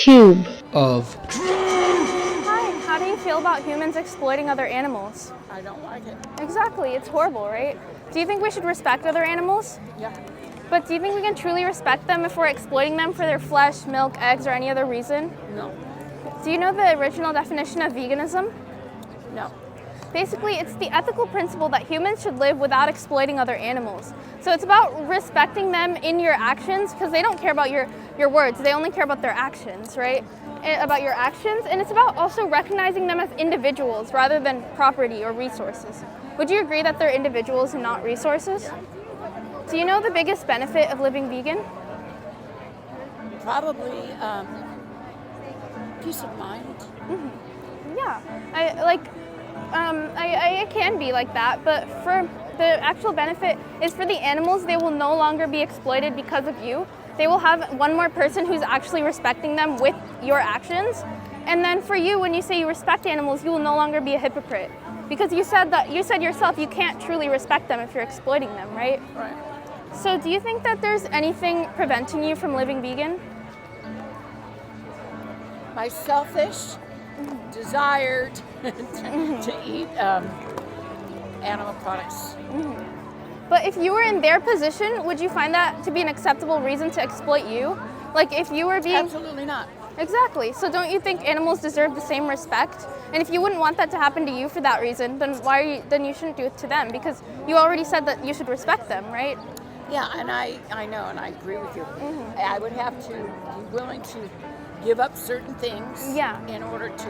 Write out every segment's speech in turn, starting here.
cube of. Hi, how do you feel about humans exploiting other animals? I don't like it. Exactly, it's horrible, right? Do you think we should respect other animals? Yeah. But do you think we can truly respect them if we're exploiting them for their flesh, milk, eggs, or any other reason? No. Do you know the original definition of veganism? No. Basically, it's the ethical principle that humans should live without exploiting other animals. So it's about respecting them in your actions, because they don't care about your words, they only care about their actions, right? About your actions, and it's about also recognizing them as individuals rather than property or resources. Would you agree that they're individuals and not resources? Yeah. Do you know the biggest benefit of living vegan? Probably peace of mind. Yeah, it can be like that, but for the actual benefit is for the animals, they will no longer be exploited because of you. They will have one more person who's actually respecting them with your actions. And then for you, when you say you respect animals, you will no longer be a hypocrite. Because you said yourself you can't truly respect them if you're exploiting them, right? Right. So do you think that there's anything preventing you from living vegan? My selfish desire to eat animal products. But if you were in their position, would you find that to be an acceptable reason to exploit you? Like if you were being... Absolutely not. Exactly. So don't you think animals deserve the same respect? And if you wouldn't want that to happen to you for that reason, then you shouldn't do it to them, because you already said that you should respect them, right? Yeah, and I know, and I agree with you. I would have to be willing to give up certain things in order to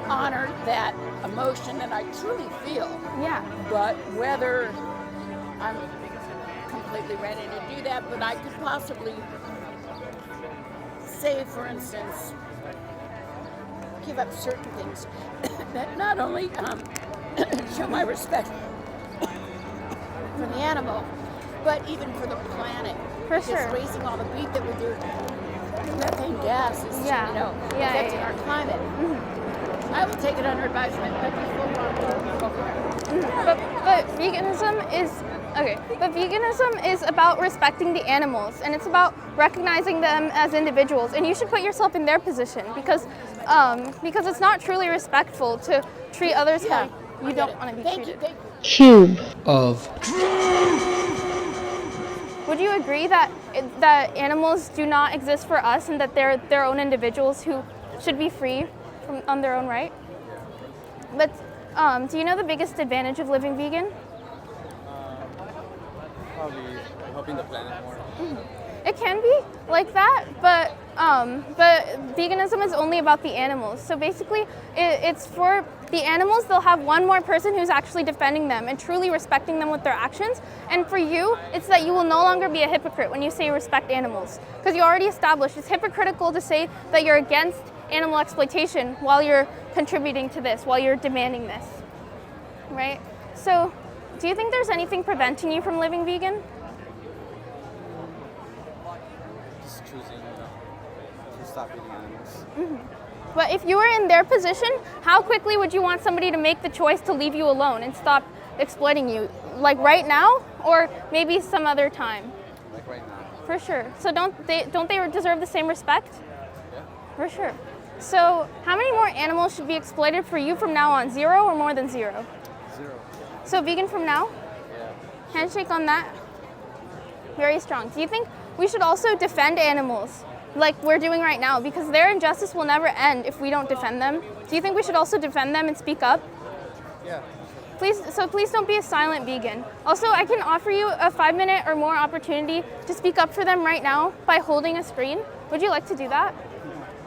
honor that emotion that I truly feel. Yeah. But whether I'm completely ready to do that, but I could possibly say, for instance, give up certain things that not only show my respect for the animal, but even for the planet. For Because sure. raising all the beef that we do, methane gas is, affecting our climate. I will take it under advisement. But veganism is about respecting the animals, and it's about recognizing them as individuals. And you should put yourself in their position, because it's not truly respectful to treat others how you don't want to be treated. Cube of. Would you agree that animals do not exist for us, and that they're their own individuals who should be free on their own right? But do you know the biggest advantage of living vegan? Probably helping the planet more. It can be like that, but veganism is only about the animals. So basically, it's for the animals. They'll have one more person who's actually defending them and truly respecting them with their actions. And for you, it's that you will no longer be a hypocrite when you say you respect animals, because you already established it's hypocritical to say that you're against animal exploitation while you're contributing to this, while you're demanding this, right? So, do you think there's anything preventing you from living vegan? Just choosing to stop eating animals. But if you were in their position, how quickly would you want somebody to make the choice to leave you alone and stop exploiting you? Like right now, or maybe some other time? Like right now. For sure. So don't they deserve the same respect? Yeah. For sure. So how many more animals should be exploited for you from now on? 0 or more than 0? 0. So vegan from now? Yeah. Handshake on that. Very strong. Do you think we should also defend animals like we're doing right now? Because their injustice will never end if we don't defend them. Do you think we should also defend them and speak up? Yeah. Please don't be a silent vegan. Also, I can offer you a 5-minute or more opportunity to speak up for them right now by holding a screen. Would you like to do that?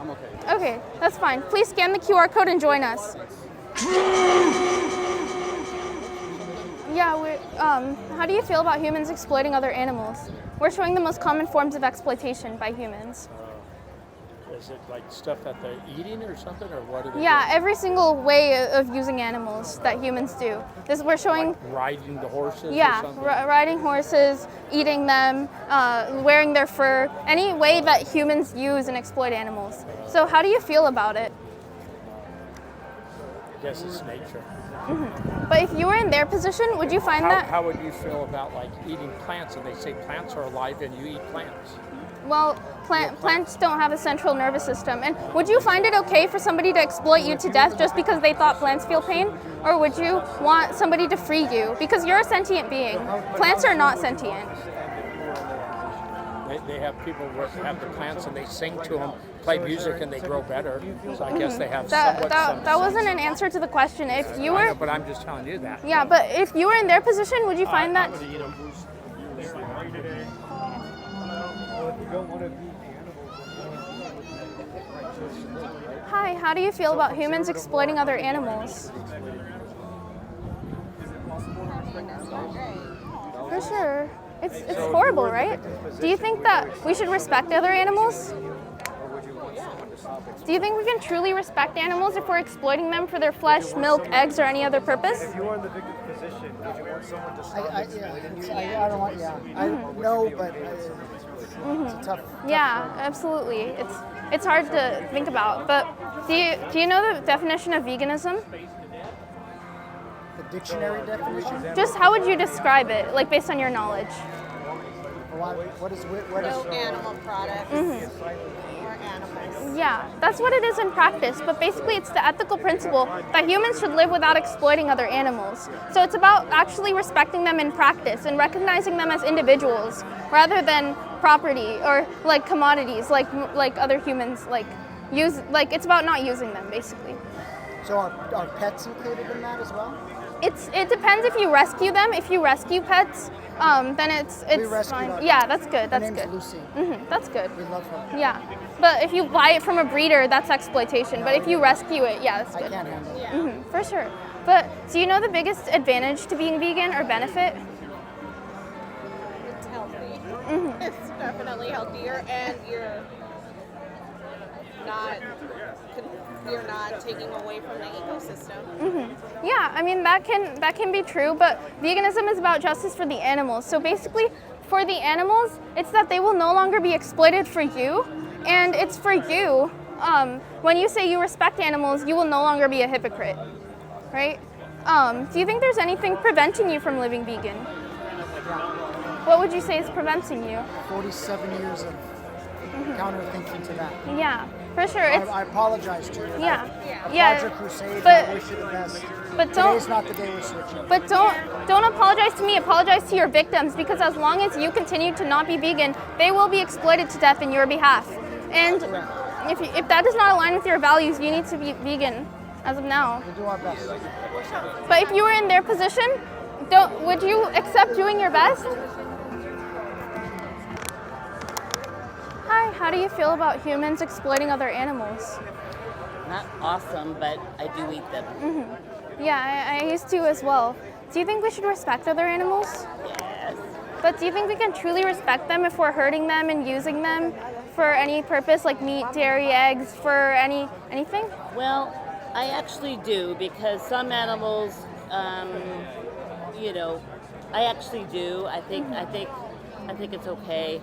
I'm okay. Okay, that's fine. Please scan the QR code and join us. Yeah, how do you feel about humans exploiting other animals? We're showing the most common forms of exploitation by humans. Is it like stuff that they're eating or something, or what are they Yeah, doing? every single way of using animals that humans do. We're showing... Like riding the horses Yeah, or something? riding horses, eating them, wearing their fur, any way that humans use and exploit animals. So how do you feel about it? I guess it's nature. But if you were in their position, would you find that... How would you feel about like eating plants, and they say plants are alive and you eat plants? Well, plants don't have a central nervous system. And would you find it okay for somebody to exploit you to death just because they thought plants feel pain? Or would you want somebody to free you? Because you're a sentient being. Plants are not sentient. They have people have the plants and they sing to them, play music, and they grow better. So I guess they have That wasn't an answer to the question. If you were, but I'm just telling you that. yeah, but if you were in their position, would you find that? Hi, how do you feel about humans exploiting other animals? For sure. It's horrible, right? Do you think that we should respect other animals? Do you think we can truly respect animals if we're exploiting them for their flesh, milk, eggs, or any other purpose? If you were in the victim's position, would you want someone to stop I don't want, I know, but it's a tough. Yeah, absolutely. It's hard to think about. But do you know the definition of veganism? The dictionary definition? Just how would you describe it, like based on your knowledge? What is No animal products or animals. Yeah, that's what it is in practice, but basically it's the ethical principle that humans should live without exploiting other animals. So it's about actually respecting them in practice and recognizing them as individuals rather than property or like commodities like other humans it's about not using them basically. So are pets included in that as well? It depends if you rescue them. If you rescue pets, then it's fine. Yeah, that's good. That's Her name's good. Lucy. That's good. We love her. Yeah, but if you buy it from a breeder, that's exploitation. But if you rescue it, yeah, that's I good. can't handle it. For sure. But do you know the biggest advantage to being vegan or benefit? It's healthy. It's definitely healthier, and you're not taking away from the ecosystem. Yeah, I mean that can be true, but veganism is about justice for the animals. So basically, for the animals, it's that they will no longer be exploited for you, and it's for you. When you say you respect animals, you will no longer be a hypocrite, right? Do you think there's anything preventing you from living vegan? What would you say is preventing you? 47 years of counter-thinking to that. Yeah, for sure. I apologize to you. Yeah. Applaud Yeah. your crusade. But- I wish you the best. but don't- Today's not the day we're switching. But don't apologize to me. Apologize to your victims, because as long as you continue to not be vegan, they will be exploited to death in your behalf. And if that does not align with your values, you need to be vegan as of now. We'll do our best. But if you were in their position, would you accept doing your best? Hi, how do you feel about humans exploiting other animals? Not awesome, but I do eat them. Yeah, I used to as well. Do you think we should respect other animals? Yes. But do you think we can truly respect them if we're hurting them and using them for any purpose, like meat, dairy, eggs, for anything? Well, I actually do, because some animals, I actually do. I think it's okay.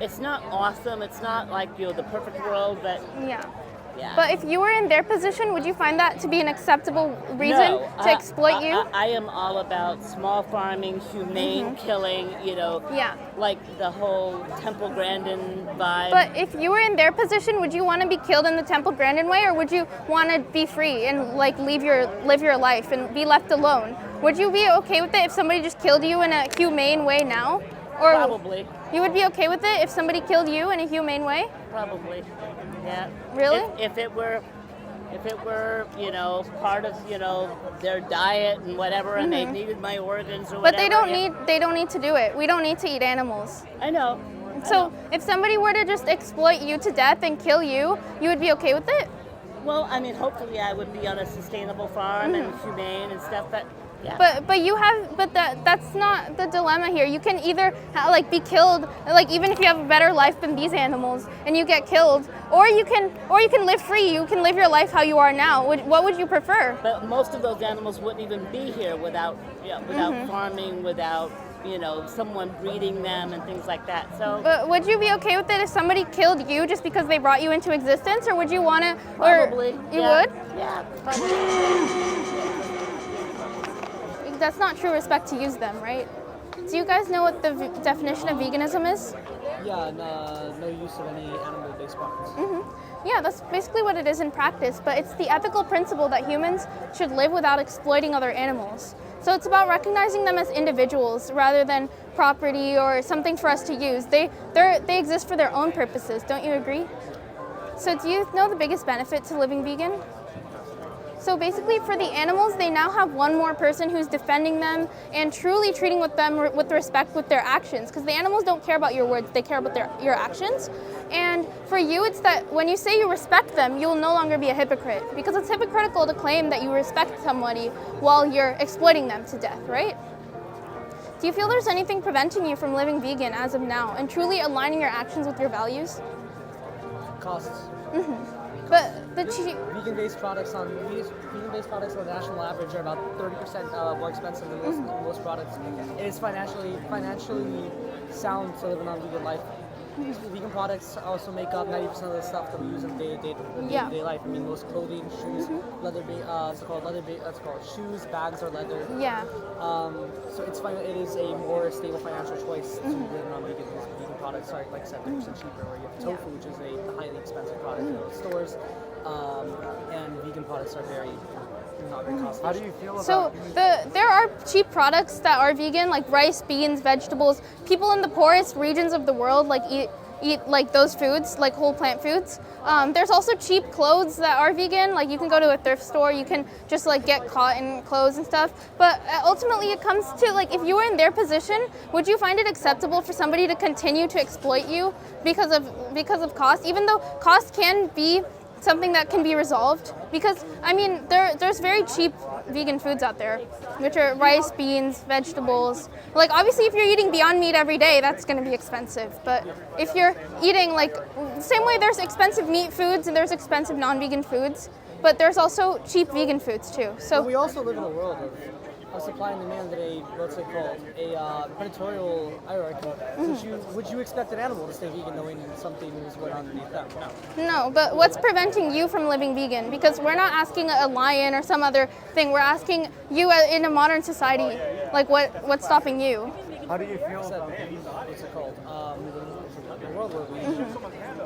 It's not awesome. It's not like the perfect world, but Yeah. yeah. But if you were in their position, would you find that to be an acceptable reason to exploit you? I am all about small farming, humane killing. Yeah. Like the whole Temple Grandin vibe. But if you were in their position, would you want to be killed in the Temple Grandin way, or would you want to be free and live your life and be left alone? Would you be okay with it if somebody just killed you in a humane way now? Or Probably. You would be okay with it if somebody killed you in a humane way? Probably. Yeah. Really? If it were, part of, their diet and whatever, and they needed my organs or But whatever. they don't need to do it. We don't need to eat animals. I know. So if somebody were to just exploit you to death and kill you, you would be okay with it? Well, I mean, hopefully I would be on a sustainable farm and humane and stuff, but yeah. But that's not the dilemma here. You can either be killed, even if you have a better life than these animals, and you get killed, or you can live free. You can live your life how you are now. What would you prefer? But most of those animals wouldn't even be here without farming, without someone breeding them and things like that. So. But would you be okay with it if somebody killed you just because they brought you into existence, or would you want to? Probably. You would? Yeah, probably. That's not true respect to use them, right? Do you guys know what the definition of veganism is? Yeah, no use of any animal-based products. Yeah, that's basically what it is in practice, but it's the ethical principle that humans should live without exploiting other animals. So it's about recognizing them as individuals rather than property or something for us to use. They exist for their own purposes, don't you agree? So do you know the biggest benefit to living vegan? So basically for the animals, they now have one more person who's defending them and truly treating them with respect with their actions, because the animals don't care about your words, they care about your actions. And for you, it's that when you say you respect them, you'll no longer be a hypocrite, because it's hypocritical to claim that you respect somebody while you're exploiting them to death, right? Do you feel there's anything preventing you from living vegan as of now and truly aligning your actions with your values? Costs. But the vegan-based products on the national average are about 30% more expensive than most products. It is financially sound to live a non-vegan life. Vegan products also make up 90% of the stuff that we use in day-to-day life. I mean, most clothing, shoes, shoes, bags are leather. Yeah. So it is a more stable financial choice to live non-vegan. Vegan products are, like I said, 30% cheaper. Where you have tofu, which is a highly expensive product in stores, and vegan products are not very costly. How do you feel about? So there are cheap products that are vegan, like rice, beans, vegetables. People in the poorest regions of the world eat like those foods, like whole plant foods. There's also cheap clothes that are vegan. Like you can go to a thrift store, you can just like get cotton clothes and stuff. But ultimately, it comes to like if you were in their position, would you find it acceptable for somebody to continue to exploit you because of cost, even though cost can be something that can be resolved? Because I mean, there's very cheap vegan foods out there, which are rice, beans, vegetables. Like obviously, if you're eating Beyond Meat every day, that's going to be expensive. But if you're eating like the same way, there's expensive meat foods and there's expensive non-vegan foods, but there's also cheap vegan foods too. So we also live in a world of supply and demand, a predatorial hierarchy. Would you expect an animal to stay vegan knowing something is going on underneath them? No, but what's preventing you from living vegan? Because we're not asking a lion or some other thing. We're asking you in a modern society, like what's stopping you? How do you feel? What's it called? A world where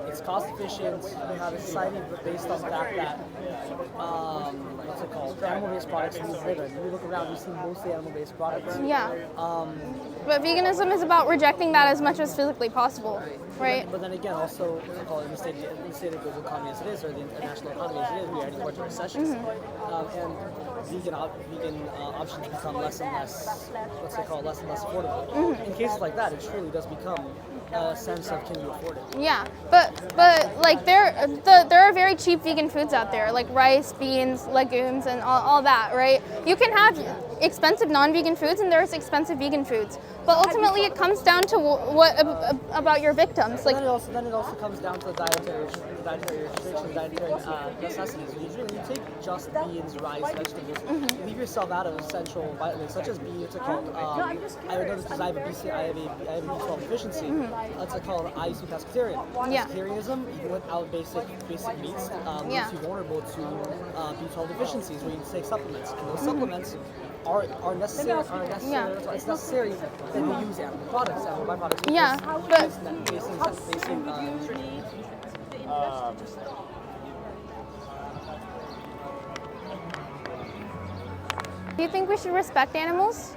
it's cost efficient. We have a society based on the fact that animal-based products move bigger. You look around, you see mostly animal-based products. Yeah. But veganism is about rejecting that as much as physically possible, right? But then again, also, in the state of global economy as it is, or the international economy as it is, we are heading towards a recession. And vegan options become less and less affordable. In cases like that, it truly does become a sense of can you afford it? Yeah, but like there are very cheap vegan foods out there, like rice, beans, legumes, and all that, right? You can have expensive non-vegan foods, and there's expensive vegan foods. But ultimately, it comes down to what about your victims. Like then it also comes down to dietary restrictions, dietary necessities. Usually, you take just beans, rice, vegetables. You leave yourself out of essential vitamins such as B. It's called. I know this because I have a B12 deficiency. It's called I used to be pescatarian. Pescatarianism, even without basic meats, makes you vulnerable to B12 deficiencies where you take supplements. And those supplements are necessary. It's necessary that we use animal products, animal byproducts. Yeah, but do you think we should respect animals?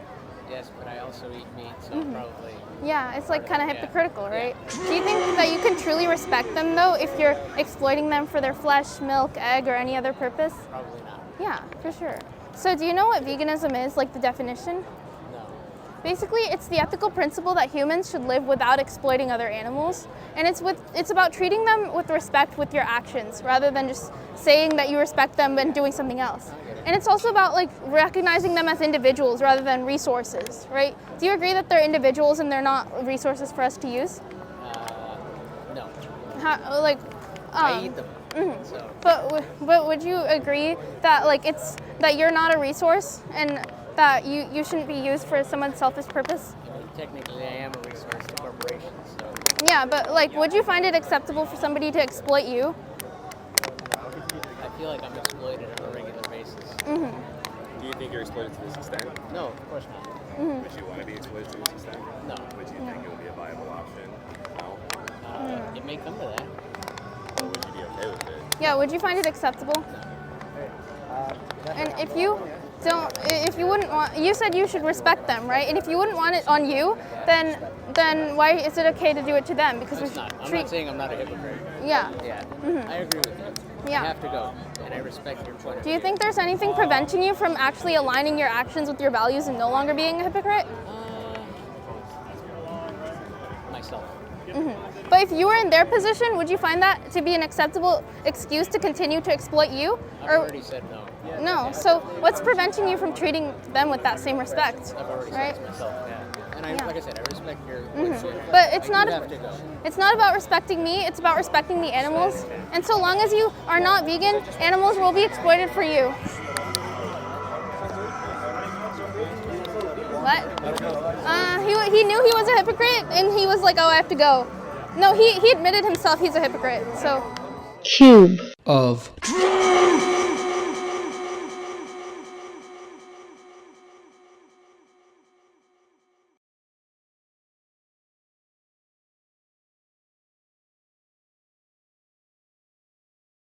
Yes, but I also eat meat, so probably. Yeah, it's like kind of hypocritical, right? Do you think that you can truly respect them though if you're exploiting them for their flesh, milk, egg, or any other purpose? Probably not. Yeah, for sure. So do you know what veganism is, like the definition? No. Basically, it's the ethical principle that humans should live without exploiting other animals, and it's about treating them with respect with your actions rather than just saying that you respect them and doing something else. And it's also about like recognizing them as individuals rather than resources, right? Do you agree that they're individuals and they're not resources for us to use? No. I eat them. So. But would you agree that like that you're not a resource and that you shouldn't be used for someone's selfish purpose? Technically, I am a resource to corporations. So. Yeah, but like, would you find it acceptable for somebody to exploit you? I feel like I'm exploited on a regular basis. Do you think you're exploited to this extent? No, of course not. Would you want to be exploited to this extent? No. Would you think it would be a viable option? No. It may come to that. Or would you be okay with it? Yeah, would you find it acceptable? And if you wouldn't want, you said you should respect them, right? And if you wouldn't want it on you, then why is it okay to do it to them? Because It's not. I'm not saying I'm not a hypocrite. Yeah. Yeah. I agree with you. Yeah. I have to go, and I respect your point of Do view. you think there's anything preventing you from actually aligning your actions with your values and no longer being a hypocrite? Myself. But if you were in their position, would you find that to be an acceptable excuse to continue to exploit you? I've already said no. No. So what's preventing you from treating them with that same respect? I've already Right? said it myself. Yeah. And Yeah. like I said, I respect your. But it's I not. do have to go. It's not about respecting me. It's about respecting the animals. And so long as you are not vegan, animals will be exploited for you. What? He knew he was a hypocrite, and he was like, "Oh, I have to go." No, he admitted himself he's a hypocrite. So. Cube of